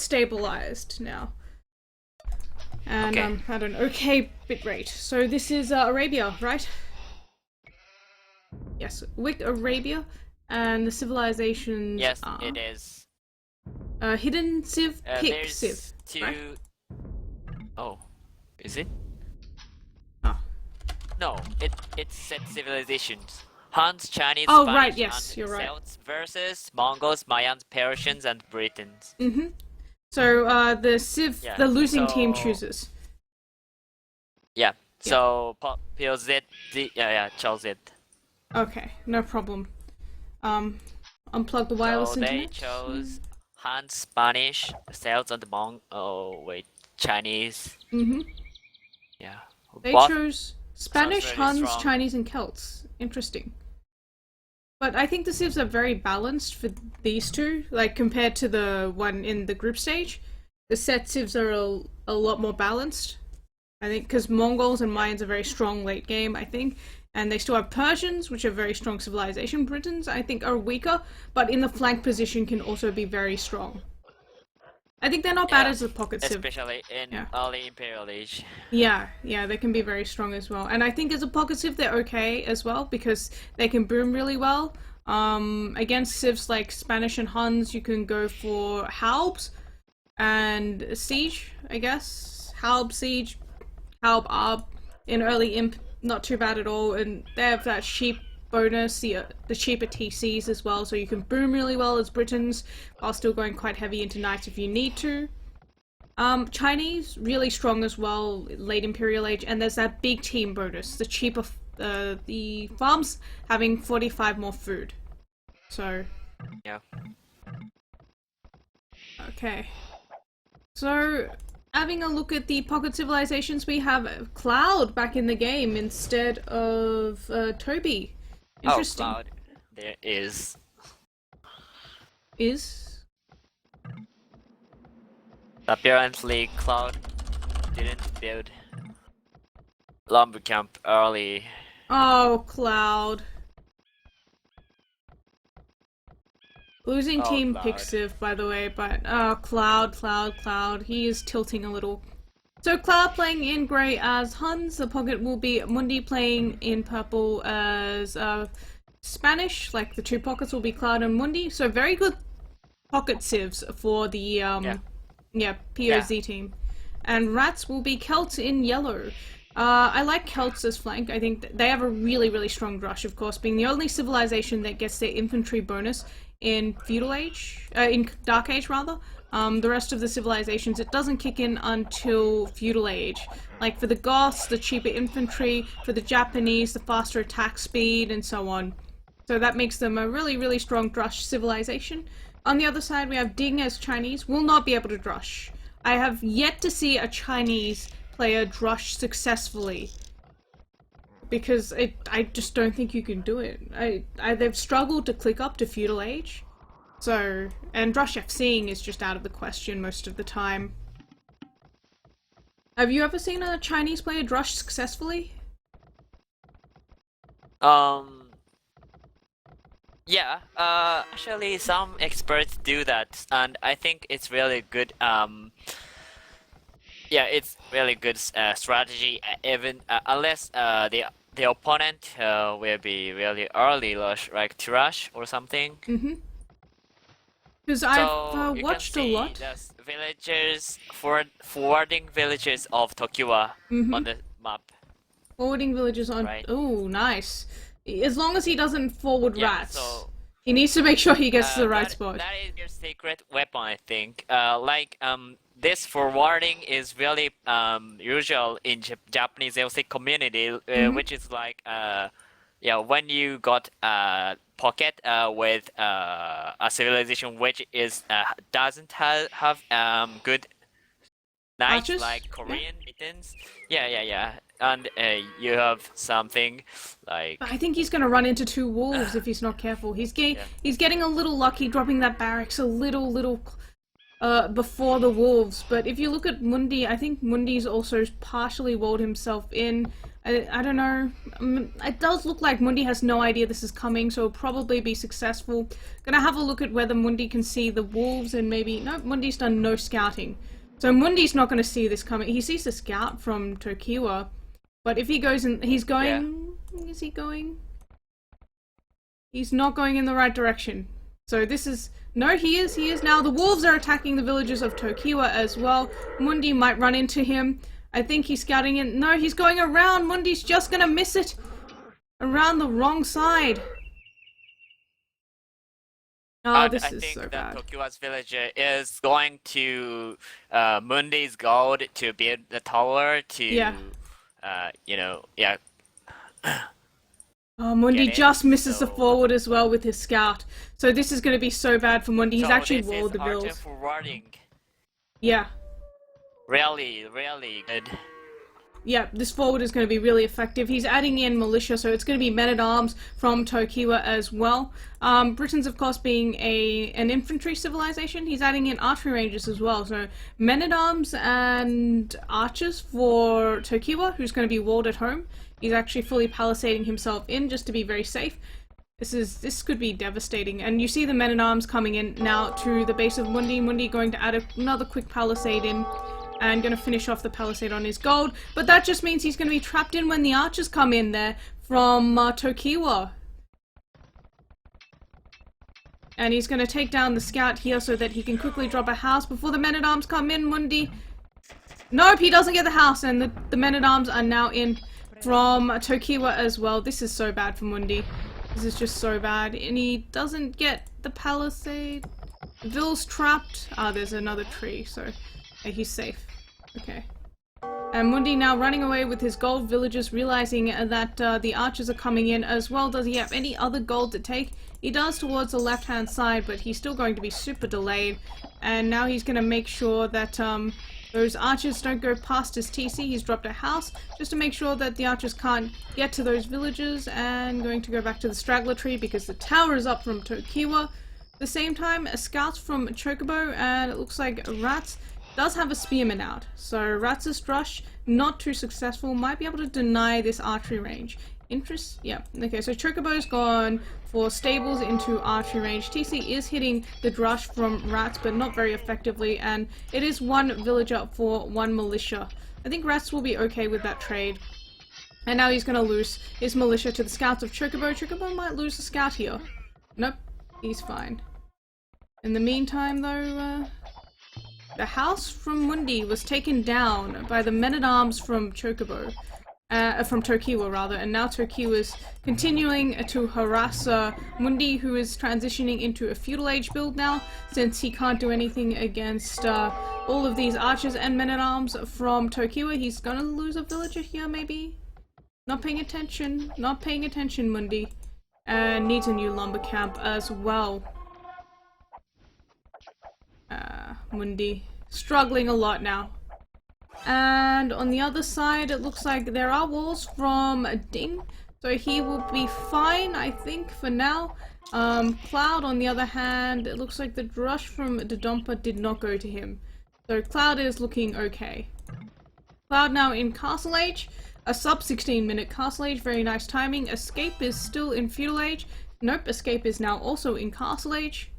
stabilized now. And Okay. at an okay bitrate. So this is Arabia, right? Yes, WiC Arabia, and the civilizations Yes, are it is. Hidden Civ, Pick Civ, There's two. right? Oh, is it? Oh. No, it's set civilizations. Huns, Chinese, Oh, Spanish, right, yes, and you're right. Celts versus Mongols, Mayans, Persians, and Britons. Mm-hmm. So the Civ, Yeah, the losing team so- chooses. Yeah. So PoZ, chose it. Okay, no problem. Unplug the wireless So they internet. chose Huns, Spanish, Celts, and Chinese. Mm-hmm. Yeah. They Both chose Spanish, really Huns, strong. Chinese, and Celts. Interesting. But I think the civs are very balanced for these two, like compared to the one in the group stage. The set civs are a lot more balanced. I think because Mongols and Mayans are very strong late game, I think. And they still have Persians, which are very strong civilization. Britons, I think, are weaker, but in the flank position can also be very strong. I think they're not bad as a pocket civ. Especially in early Imperial Age. Yeah, they can be very strong as well. And I think as a pocket civ, they're okay as well because they can boom really well. Against civs like Spanish and Huns, you can go for Halbs and Siege, I guess. Halb, Siege, Halb, Arb. In early Imp, not too bad at all. And they have that sheep bonus, the cheaper TCs as well, so you can boom really well as Britons while still going quite heavy into knights if you need to. Chinese, really strong as well, late Imperial Age, and there's that big team bonus, the cheaper, the farms having 45 more food. So... Yeah. Okay. So, having a look at the pocket civilizations, we have Cloud back in the game instead of Toby. Interesting. Oh, Cloud. There is. Apparently, Cloud didn't build lumber camp early. Oh, Cloud. Losing team Cloud. picks Civ, by the way, but Cloud. He is tilting a little. So Cloud playing in grey as Huns. The pocket will be Mundi playing in purple as Spanish. Like the two pockets will be Cloud and Mundi. So very good pocket civs for the PoZ team. And Rats will be Celts in yellow. I like Celts as flank. I think they have a really strong rush, of course, being the only civilization that gets their infantry bonus in Feudal Age, in Dark Age rather. The rest of the civilizations, it doesn't kick in until Feudal Age. Like for the Goths, the cheaper infantry, for the Japanese, the faster attack speed, and so on. So that makes them a really strong Drush civilization. On the other side, we have Ding as Chinese, will not be able to Drush. I have yet to see a Chinese player Drush successfully. Because I just don't think you can do it. They've struggled to click up to Feudal Age. So, and Drush FCing is just out of the question most of the time. Have you ever seen a Chinese player Drush successfully? Yeah, actually some experts do that, and I think it's really good, yeah, it's really good strategy, even unless the opponent will be really early rush, like to rush or something. Mm-hmm. Because So I've you watched can a see lot. the villagers, forwarding villages of Tokiwa on the map. Forwarding villages on... Right. Oh, nice. As long as he doesn't forward Yeah, rats. so He needs to make sure he gets to the right that, spot. That is your secret weapon, I think. This forwarding is really usual in Japanese LC community, which is like when you got a pocket with a civilization which is doesn't have good knights Archers? like Korean Britons. Yeah. And you have something like. But I think he's going to run into two wolves if he's not careful. He's getting a little lucky dropping that barracks a little before the wolves. But if you look at Mundi, I think Mundi's also partially walled himself in. I don't know. It does look like Mundi has no idea this is coming, so it'll probably be successful. Gonna have a look at whether Mundi can see the wolves and maybe... No, Mundi's done no scouting. So Mundi's not gonna see this coming. He sees the scout from Tokiwa, but if he goes in... He's going... Yeah. Is he going? He's not going in the right direction. So this is... No, he is now. The wolves are attacking the villagers of Tokiwa as well. Mundi might run into him. I think he's scouting in. No, he's going around. Mundi's just gonna miss it. Around the wrong side. Oh, this is so bad. I think the Tokiwa's villager is going to Mundi's goal to build the tower to, you know, yeah. Oh, Mundi just misses the forward as well with his scout. So this is going to be so bad for Mundi. He's actually walled the build. Yeah. Really, really good. Yeah, this forward is going to be really effective. He's adding in militia, so it's going to be men-at-arms from Tokiwa as well. Britain's, of course, being an infantry civilization. He's adding in archery rangers as well. So men-at-arms and archers for Tokiwa, who's going to be walled at home. He's actually fully palisading himself in just to be very safe. This could be devastating. And you see the men-at-arms coming in now to the base of Mundi. Mundi going to add another quick palisade in and going to finish off the palisade on his gold. But that just means he's going to be trapped in when the archers come in there from Tokiwa. And he's going to take down the scout here so that he can quickly drop a house before the men-at-arms come in. Mundi... Nope, he doesn't get the house, and the men-at-arms are now in from Tokiwa as well. This is so bad for Mundi. This is just so bad. And he doesn't get the palisade. Ville's trapped. Ah, there's another tree, so he's safe. Okay. And Mundi now running away with his gold villagers, realizing that the archers are coming in as well. Does he have any other gold to take? He does towards the left-hand side, but he's still going to be super delayed. And now he's going to make sure that those archers don't go past his TC. He's dropped a house just to make sure that the archers can't get to those villagers, and going to go back to the straggler tree because the tower is up from Tokiwa. At the same time, a scout from Chocobo, and it looks like Rats does have a spearman out. So Rats' rush, not too successful, might be able to deny this archery range. Yeah. Okay, so Chocobo's gone for stables into archery range. TC is hitting the drush from Rats, but not very effectively, and it is one villager for one militia. I think Rats will be okay with that trade. And now he's gonna lose his militia to the scouts of Chocobo. Chocobo might lose the scout here. Nope, he's fine. In the meantime, though, the house from Mundi was taken down by the men-at-arms from Chocobo. From Tokiwa rather, and now Tokiwa is continuing to harass Mundi, who is transitioning into a feudal age build now, since he can't do anything against all of these archers and men-at-arms from Tokiwa. He's gonna lose a villager here, maybe? Not paying attention, Mundi. And needs a new lumber camp as well. Mundi struggling a lot now. And on the other side, it looks like there are walls from Ding, so he will be fine, I think, for now. Cloud, on the other hand, it looks like the drush from Dodonpa did not go to him. So Cloud is looking okay. Cloud now in Castle Age, a sub 16-minute Castle Age, very nice timing. Escape is still in Feudal Age. Nope, Escape is now also in Castle Age.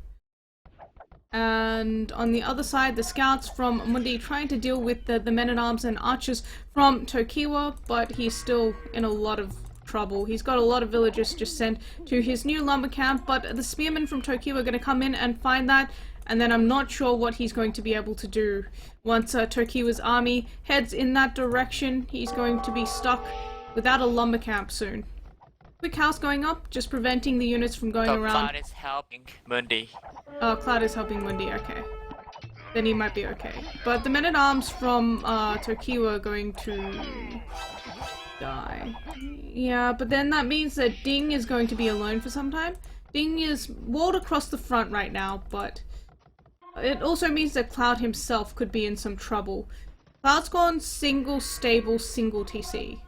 And on the other side, the scouts from Mundi trying to deal with the men-at-arms and archers from Tokiwa, but he's still in a lot of trouble. He's got a lot of villagers just sent to his new lumber camp, but the spearmen from Tokiwa are going to come in and find that, and then I'm not sure what he's going to be able to do. Once Tokiwa's army heads in that direction, he's going to be stuck without a lumber camp soon. Quick house going up, just preventing the units from going around. Cloud is helping Mundi. Oh, Cloud is helping Mundi, okay. Then he might be okay. But the men-at-arms from Tokiwa are going to die. Yeah, but then that means that Ding is going to be alone for some time. Ding is walled across the front right now, but it also means that Cloud himself could be in some trouble. Cloud's gone single stable, single TC.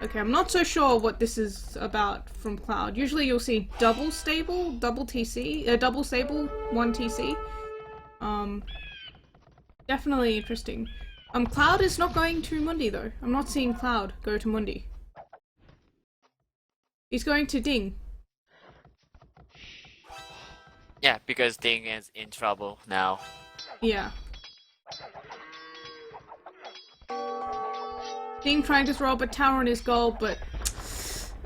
Okay, I'm not so sure what this is about from Cloud. Usually you'll see double stable, double TC, double stable, one TC. Definitely interesting. Cloud is not going to Mundi though. I'm not seeing Cloud go to Mundi. He's going to Ding. Yeah, because Ding is in trouble now. Yeah. Ding trying to throw up a tower on his goal, but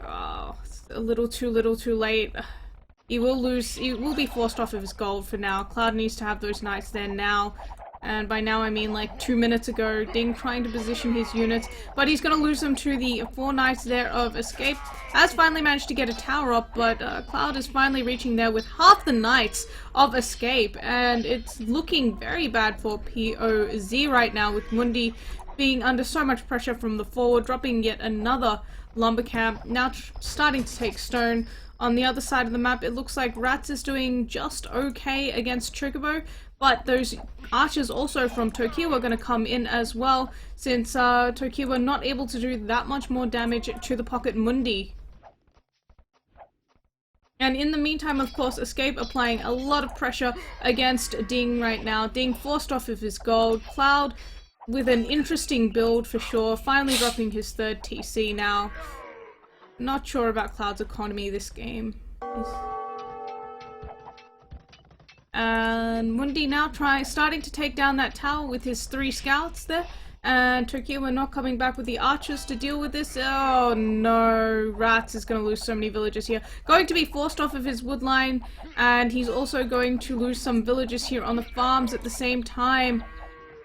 oh, it's a little too late. He will lose. He will be forced off of his gold for now. Cloud needs to have those knights there now. And by now I mean like 2 minutes ago. Ding trying to position his units, but he's gonna lose them to the 4 knights there of Escape. Has finally managed to get a tower up, but Cloud is finally reaching there with half the knights of Escape, and it's looking very bad for PoZ right now, with Mundi being under so much pressure from the forward, dropping yet another lumber camp, now starting to take stone. On the other side of the map, it looks like Rats is doing just okay against Chocobo, but those archers also from Tokiwa are going to come in as well, since Tokiwa not able to do that much more damage to the Pocket Mundi. And in the meantime, of course, Escape applying a lot of pressure against Ding right now. Ding forced off of his gold. Cloud with an interesting build for sure, finally dropping his 3rd TC now. Not sure about Cloud's economy this game. And Mundi now starting to take down that tower with his 3 scouts there. And Tokiwa not coming back with the archers to deal with this. Oh no, Rats is going to lose so many villages here. Going to be forced off of his wood line, and he's also going to lose some villages here on the farms at the same time.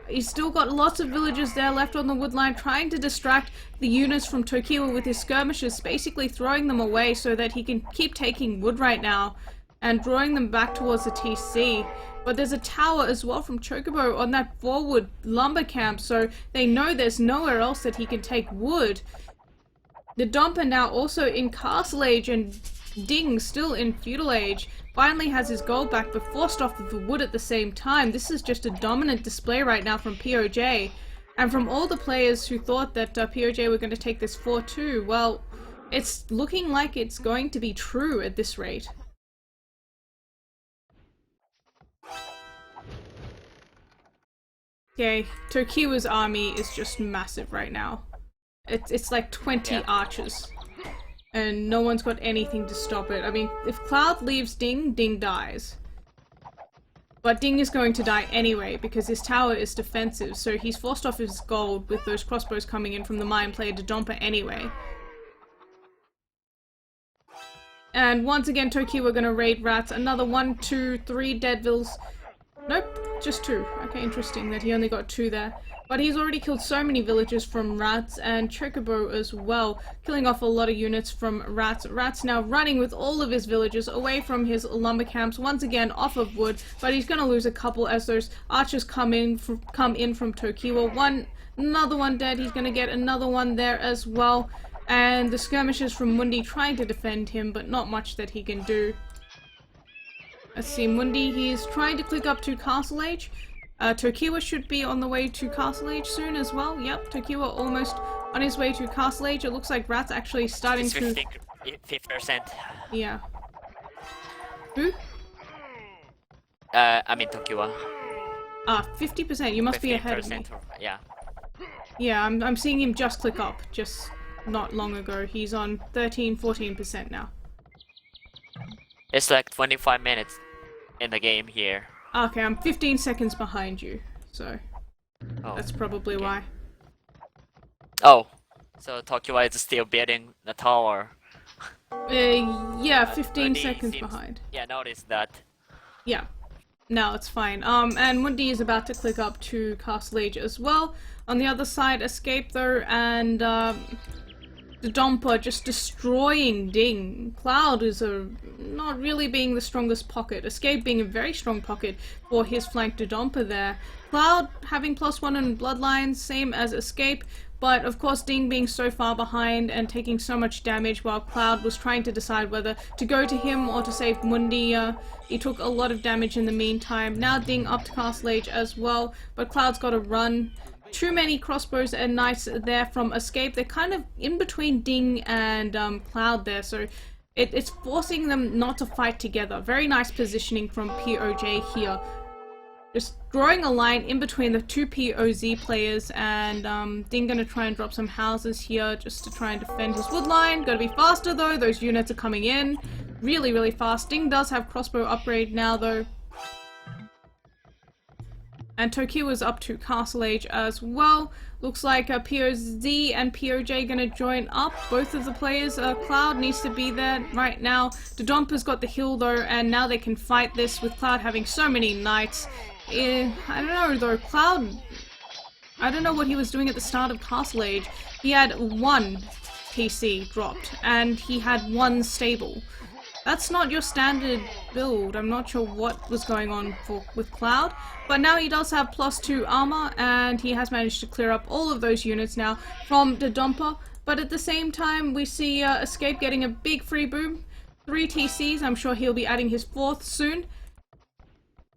He's still got lots of villagers there left on the wood line, trying to distract the units from Tokiwa with his skirmishers, basically throwing them away so that he can keep taking wood right now and drawing them back towards the TC. But there's a tower as well from Chocobo on that forward lumber camp, so they know there's nowhere else that he can take wood. The Domper now also in Castle Age, and Ding still in Feudal Age. Finally has his gold back, but forced off of the wood at the same time. This is just a dominant display right now from PoJ. And from all the players who thought that PoJ were going to take this 4-2, well, it's looking like it's going to be true at this rate. Okay, Tokiwa's army is just massive right now. It's like 20 archers. And no one's got anything to stop it. I mean, if Cloud leaves Ding, Ding dies. But Ding is going to die anyway, because his tower is defensive, so he's forced off his gold with those crossbows coming in from the Mayan player Domper anyway. And once again, Tokiwa gonna raid Rats. Another 1, 2, 3 Deadvilles. Nope, just 2. Okay, interesting that he only got 2 there. But he's already killed so many villagers from Rats and Chocobo as well, killing off a lot of units from Rats. Rats now running with all of his villagers away from his lumber camps, once again off of wood, but he's gonna lose a couple as those archers come in from Tokiwa. Another one dead, he's gonna get another one there as well, and the skirmishers from Mundi trying to defend him, but not much that he can do. Let's see, Mundi, he's trying to click up to Castle Age. Tokiwa should be on the way to Castle Age soon as well. Yep, Tokiwa almost on his way to Castle Age. It looks like Rat's actually starting it's to... 50%. Yeah. Who? I mean Tokiwa. 50%. You must be ahead of me. Yeah. Yeah, I'm seeing him just click up, just not long ago. He's on 13-14% now. It's like 25 minutes in the game here. Okay, I'm 15 seconds behind you, so that's probably why. Oh, so Tokiwa is still building the tower. Yeah, 15 seconds seems... behind. Yeah, notice that. Yeah, no, it's fine. And Mundi is about to click up to Castle Age as well. On the other side, Escape though, and the Domper just destroying Ding. Cloud is not really being the strongest pocket. Escape being a very strong pocket for his flank Domper there. Cloud having +1 in Bloodlines, same as Escape, but of course Ding being so far behind and taking so much damage while Cloud was trying to decide whether to go to him or to save Mundi. He took a lot of damage in the meantime. Now Ding up to Castle Age as well, but Cloud's got to run. Too many crossbows and knights there from Escape. They're kind of in between Ding and Cloud there, so it's forcing them not to fight together. Very nice positioning from PoJ here. Just drawing a line in between the two poZ players, and Ding gonna try and drop some houses here just to try and defend his wood line. Gotta be faster though, those units are coming in really, really fast. Ding does have crossbow upgrade now though. And Tokyo is up to Castle Age as well. Looks like PoZ and PoJ gonna join up. Both of the players, Cloud needs to be there right now. Dodompa's got the hill though, and now they can fight this with Cloud having so many knights. I don't know though, Cloud, I don't know what he was doing at the start of Castle Age. He had 1 TC dropped, and he had 1 stable. That's not your standard build. I'm not sure what was going on with Cloud, but now he does have +2 armor, and he has managed to clear up all of those units now from Dodonpa. But at the same time, we see Escape getting a big free boom. 3 TCs, I'm sure he'll be adding his 4th soon.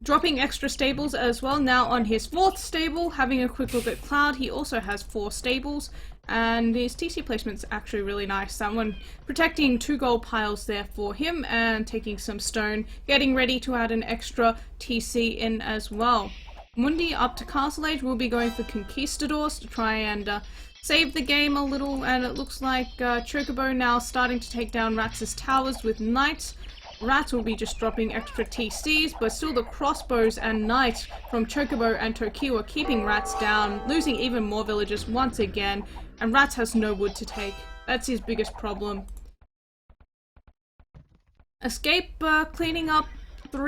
Dropping extra stables as well. Now on his 4th stable, having a quick look at Cloud, he also has 4 stables. And his TC placement's actually really nice. That one protecting 2 gold piles there for him and taking some stone, getting ready to add an extra TC in as well. Mundi up to Castle Age will be going for Conquistadors to try and save the game a little, and it looks like Chocobo now starting to take down Rats' towers with knights. Rats will be just dropping extra TCs, but still the crossbows and knights from Chocobo and Tokyo are keeping Rats down, losing even more villagers once again, and Rats has no wood to take. That's his biggest problem. Escape cleaning up 4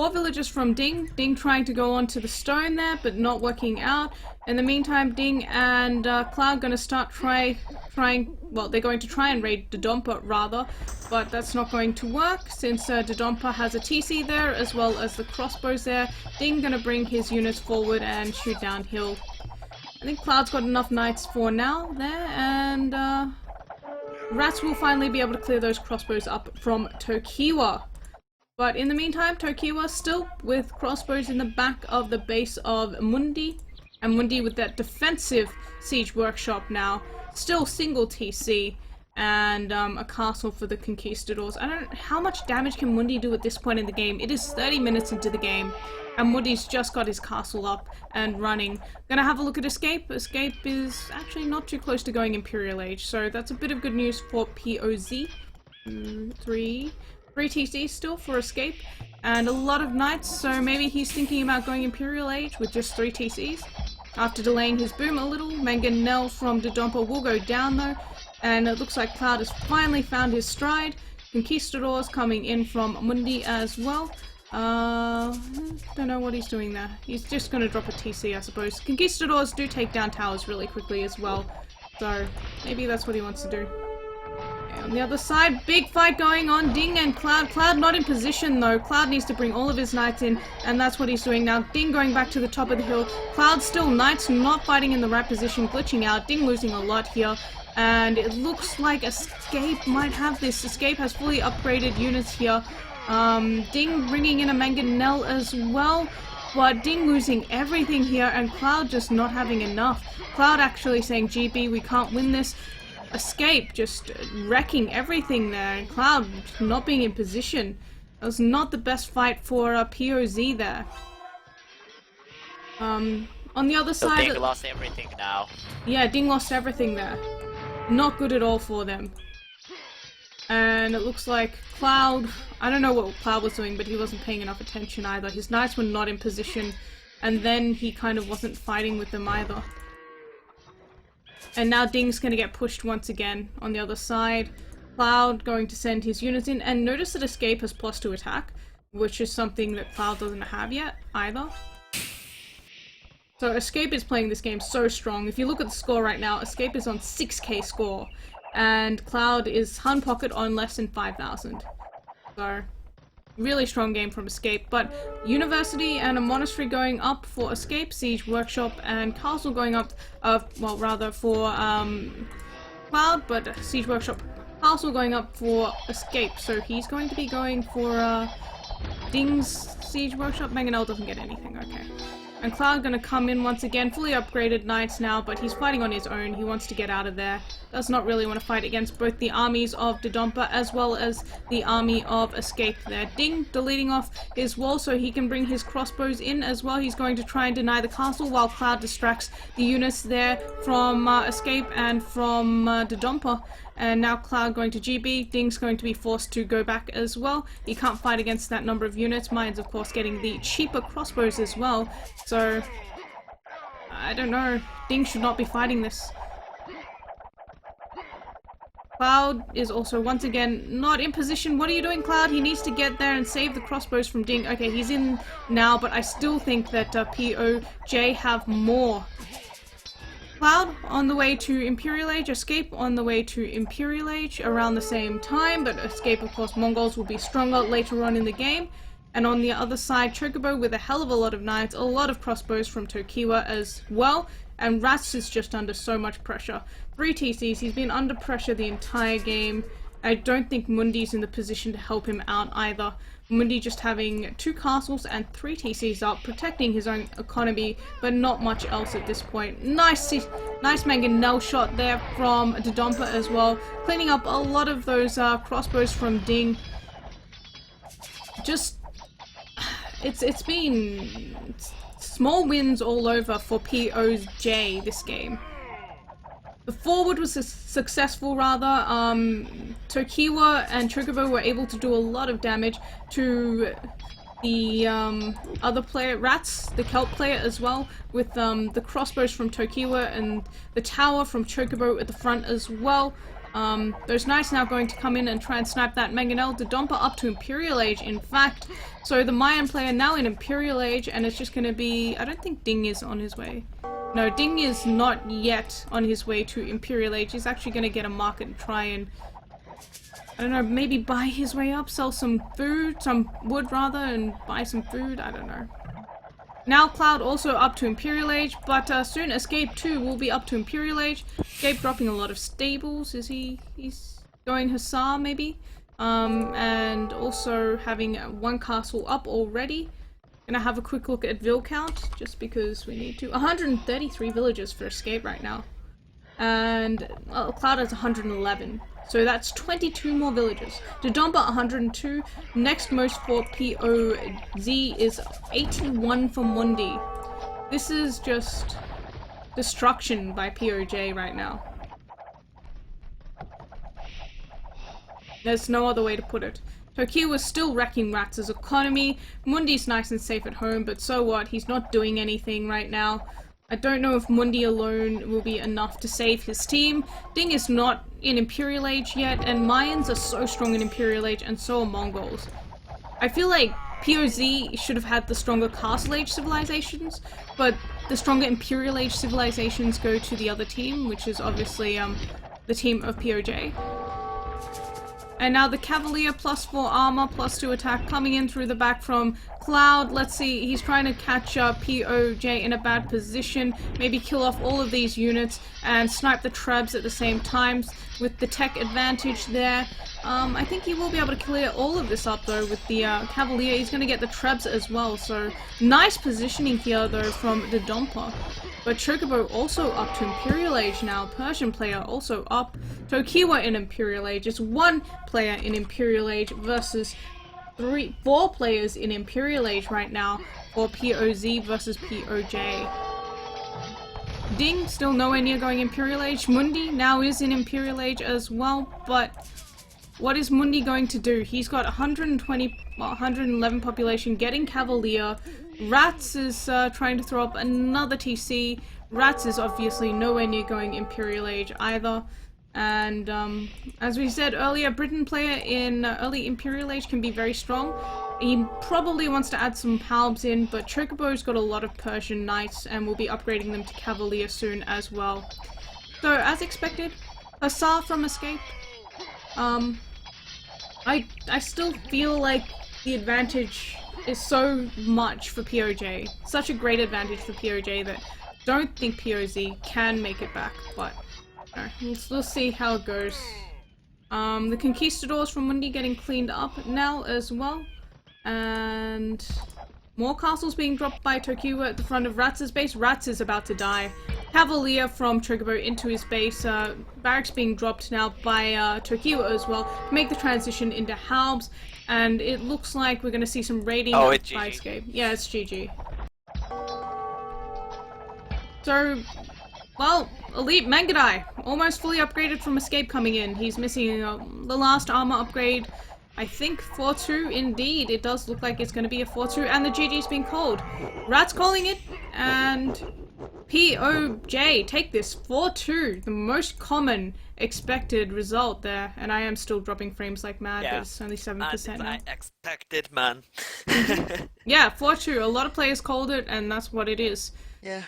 villages from Ding. Ding trying to go onto the stone there, but not working out. In the meantime, Ding and Cloud gonna start well, they're going to try and raid Dodonpa rather, but that's not going to work since Dodonpa has a TC there as well as the crossbows there. Ding gonna bring his units forward and shoot downhill. I think Cloud's got enough knights for now there, and Rats will finally be able to clear those crossbows up from Tokiwa. But in the meantime, Tokiwa still with crossbows in the back of the base of Mundi, and Mundi with that defensive siege workshop now. Still single TC, and a castle for the Conquistadors. I don't know, how much damage can Mundi do at this point in the game? It is 30 minutes into the game, and Mundi's just got his castle up and running. Gonna have a look at Escape. Escape is actually not too close to going Imperial Age, so that's a bit of good news for PoZ. 3 TCs still for Escape, and a lot of knights, so maybe he's thinking about going Imperial Age with just 3 TCs. After delaying his boom a little, Mangonel from Dodonpa will go down though, and it looks like Cloud has finally found his stride. Conquistadors coming in from Mundi as well. Don't know what he's doing there. He's just gonna drop a TC, I suppose. Conquistadors do take down towers really quickly as well, so maybe that's what he wants to do. On the other side, big fight going on, Ding and Cloud. Cloud not in position though. Cloud needs to bring all of his knights in, and that's what he's doing now. Ding going back to the top of the hill. Cloud still knights not fighting in the right position, glitching out. Ding losing a lot here, and it looks like Escape might have this. Escape has fully upgraded units here. Ding bringing in a Mangonel as well, but Ding losing everything here, and Cloud just not having enough. Cloud actually saying, GB, we can't win this. Escape just wrecking everything there, and Cloud not being in position. That was not the best fight for PoZ there. On the other side, Ding lost everything now. Yeah, Ding lost everything there. Not good at all for them. And it looks like Cloud, I don't know what Cloud was doing, but he wasn't paying enough attention either. His knights were not in position, and then he kind of wasn't fighting with them either. And now Ding's going to get pushed once again on the other side. Cloud going to send his units in, and notice that Escape has +2 attack, which is something that Cloud doesn't have yet either. So Escape is playing this game so strong. If you look at the score right now, Escape is on 6k score, and Cloud is Hun Pocket on less than 5,000. So really strong game from Escape, but University and a Monastery going up for Escape, Siege Workshop and Castle going up, well rather for Cloud, but Siege Workshop, Castle going up for Escape, so he's going to be going for Ding's Siege Workshop. Mangonel doesn't get anything, okay. And Cloud gonna come in once again, fully upgraded knights now, but he's fighting on his own. He wants to get out of there. Does not really want to fight against both the armies of Dodonpa as well as the army of Escape there. Ding deleting off his wall so he can bring his crossbows in as well. He's going to try and deny the castle while Cloud distracts the units there from Escape and from Dodonpa. And now Cloud going to GB, Ding's going to be forced to go back as well. He can't fight against that number of units. Mine's of course getting the cheaper crossbows as well. So, I don't know. Ding should not be fighting this. Cloud is also once again not in position. What are you doing, Cloud? He needs to get there and save the crossbows from Ding. Okay, he's in now, but I still think that PoJ have more. Cloud on the way to Imperial Age, Escape on the way to Imperial Age around the same time, but Escape, of course, Mongols will be stronger later on in the game. And on the other side, Chocobo with a hell of a lot of knights, a lot of crossbows from Tokiwa as well, and Rats is just under so much pressure. 3 TCs, he's been under pressure the entire game. I don't think Mundi's in the position to help him out either. Mundi just having 2 castles and 3 TCs up, protecting his own economy, but not much else at this point. Nice mangonel shot there from Dodonpa as well, cleaning up a lot of those crossbows from Ding. Just, it's been small wins all over for PoJ this game. The forward was successful rather. Tokiwa and Chocobo were able to do a lot of damage to the other player, Rats, the Kelp player as well, with the crossbows from Tokiwa and the tower from Chocobo at the front as well. Those knights now going to come in and try and snipe that mangonel. Dodonpa up to Imperial Age, in fact. So the Mayan player now in Imperial Age, and it's just going to be... I don't think Ding is on his way. No, Ding is not yet on his way to Imperial Age. He's actually going to get a market and try and, I don't know, maybe buy his way up, sell some food, some wood rather, and buy some food. I don't know. Now Cloud also up to Imperial Age, but soon Escape too will be up to Imperial Age. Escape dropping a lot of stables. Is he's going Hussar maybe? And also having 1 castle up already. Gonna have a quick look at vill count, just because we need to. 133 villages for Escape right now. And Cloud has 111. So that's 22 more villages. Dodonpa 102. Next most for PoZ is 81 for Mundi. This is just destruction by PoJ right now. There's no other way to put it. Tokiwa was still wrecking Rats' economy. Mundi's nice and safe at home, but so what? He's not doing anything right now. I don't know if Mundi alone will be enough to save his team. Ding is not in Imperial Age yet, and Mayans are so strong in Imperial Age, and so are Mongols. I feel like PoZ should have had the stronger Castle Age civilizations, but the stronger Imperial Age civilizations go to the other team, which is obviously the team of PoJ. And now the Cavalier +4 armor, +2 attack coming in through the back from Cloud. Let's see, he's trying to catch PoJ in a bad position, maybe kill off all of these units and snipe the trebs at the same time with the tech advantage there. I think he will be able to clear all of this up though with the Cavalier. He's going to get the trebs as well, so nice positioning here though from Dodonpa. But Chocobo also up to Imperial Age now. Persian player also up. Tokiwa in Imperial Age. It's 1 player in Imperial Age versus 4 players in Imperial Age right now for PoZ versus PoJ. Ding still nowhere near going Imperial Age. Mundi now is in Imperial Age as well, but what is Mundi going to do? He's got 111 population, getting Cavalier. Rats is trying to throw up another TC. Rats is obviously nowhere near going Imperial Age either. And as we said earlier, Britain player in early Imperial Age can be very strong. He probably wants to add some palbs in, but Chocobo's got a lot of Persian knights and will be upgrading them to Cavalier soon as well. So as expected, Hussar from Escape. I still feel like the advantage is so much for PoJ. Such a great advantage for PoJ that I don't think PoZ can make it back, but we'll see how it goes. The Conquistadors from Mundi getting cleaned up now as well. And More castles being dropped by Tokiwa at the front of Ratz's base. Ratz is about to die. Cavalier from Chocobo into his base. Barracks being dropped now by Tokiwa as well to make the transition into Halbs. And it looks like we're going to see some raiding it's by GG. Escape. Yeah, it's GG. So, well, Elite Mangadai, almost fully upgraded from Escape coming in. He's missing the last armor upgrade. I think 4-2, indeed. It does look like it's going to be a 4-2, and the GG's been called. Rat's calling it, and PoJ, take this, 4-2, the most common expected result there. And I am still dropping frames like mad, but it's only 7% now. I expected, man. Yeah, 4-2, a lot of players called it, and that's what it is. Yeah.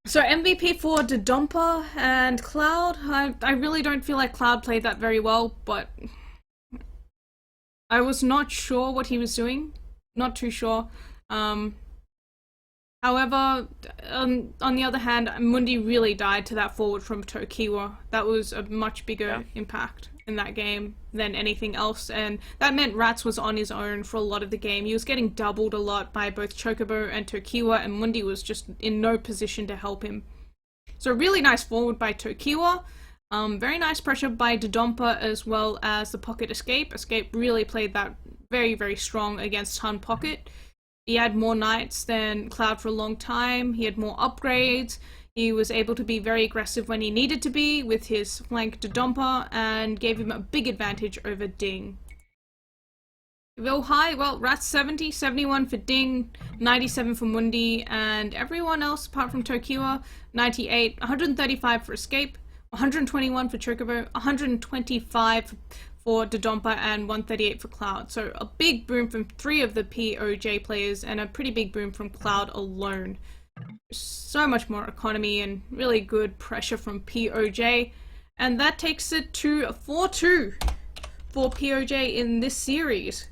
So MVP for Dodumpa and Cloud. I really don't feel like Cloud played that very well, but I was not sure what he was doing. Not too sure. However, on the other hand, Mundi really died to that forward from Tokiwa. That was a much bigger impact in that game than anything else, and that meant Rats was on his own for a lot of the game. He was getting doubled a lot by both Chocobo and Tokiwa, and Mundi was just in no position to help him. So really nice forward by Tokiwa. Very nice pressure by Dodumpa as well as the Pocket Escape. Escape really played that very, very strong against Hun Pocket. He had more knights than Cloud for a long time. He had more upgrades. He was able to be very aggressive when he needed to be with his flank Dodumpa and gave him a big advantage over Ding. Real high, well, Rats 70, 71 for Ding, 97 for Mundi, and everyone else apart from Tokiwa, 98, 135 for Escape, 121 for Chocobo, 125 for Dodumpa, and 138 for Cloud. So a big boom from 3 of the PoJ players and a pretty big boom from Cloud alone. So much more economy and really good pressure from PoJ. And that takes it to 4-2 for PoJ in this series.